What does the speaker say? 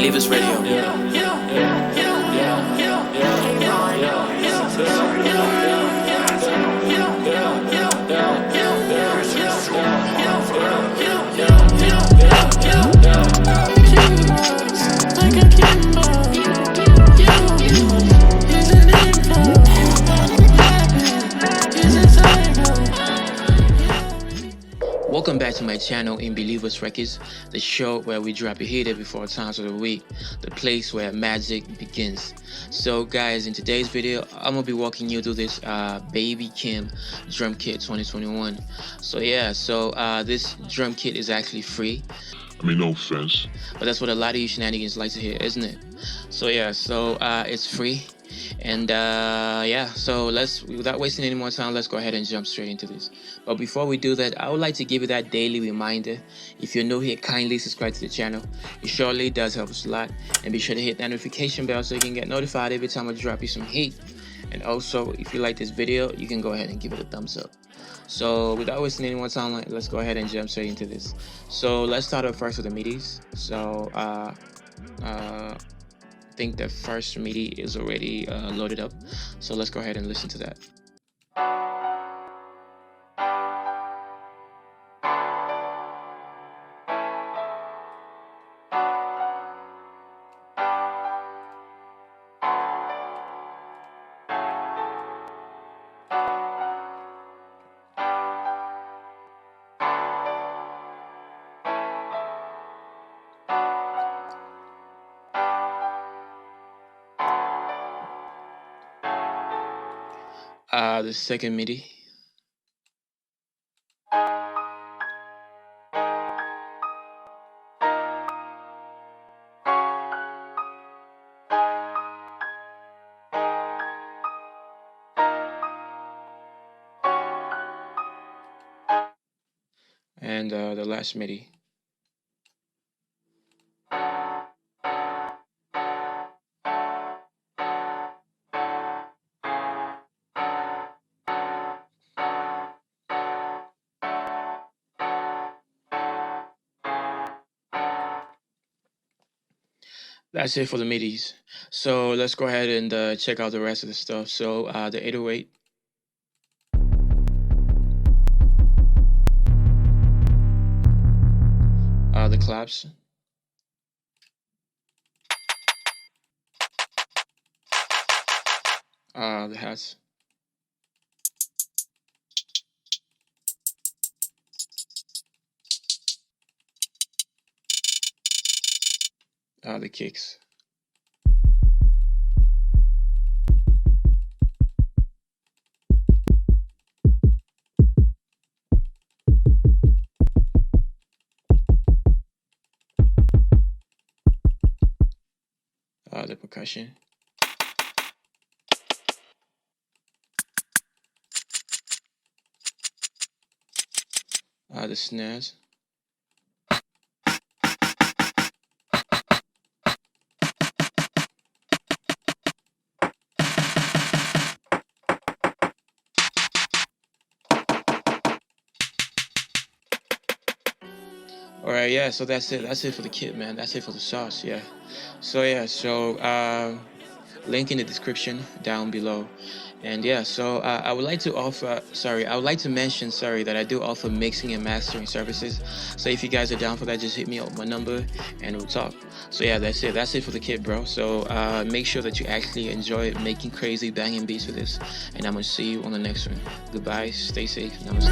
Believers Radio. Welcome back to my channel in Believers Records, the show where we drop a hit every 4 times of the week, the place where magic begins. So guys, in today's video, I'm gonna be walking you through this Baby Keem drum kit 2021. So yeah, this drum kit is actually free. I mean, no offense, but that's what a lot of you shenanigans like to hear, isn't it? So yeah, it's free. And so without wasting any more time, let's go ahead and jump straight into this. But before we do that, I would like to give you that daily reminder. If you're new here, kindly subscribe to the channel. It surely does help us a lot. And be sure to hit that notification bell so you can get notified every time I drop you some heat. And also, if you like this video, you can go ahead and give it a thumbs up. So without wasting any more time, let's go ahead and jump straight into this. So let's start off first with the midis. So I think the first Midi is already loaded up, so let's go ahead and listen to that. The second Midi. And the last Midi. That's it for the midis. So let's go ahead and check out the rest of the stuff. So the 808. The claps. The hats. The kicks. The percussion. The snares. Alright, yeah, so that's it. That's it for the kit, man. That's it for the sauce, yeah. So link in the description down below. And yeah, I would like to mention that I do offer mixing and mastering services. So if you guys are down for that, just hit me up with my number and we'll talk. So yeah, that's it for the kit, bro. So make sure that you actually enjoy making crazy banging beats with this. And I'm gonna see you on the next one. Goodbye, stay safe, namaste.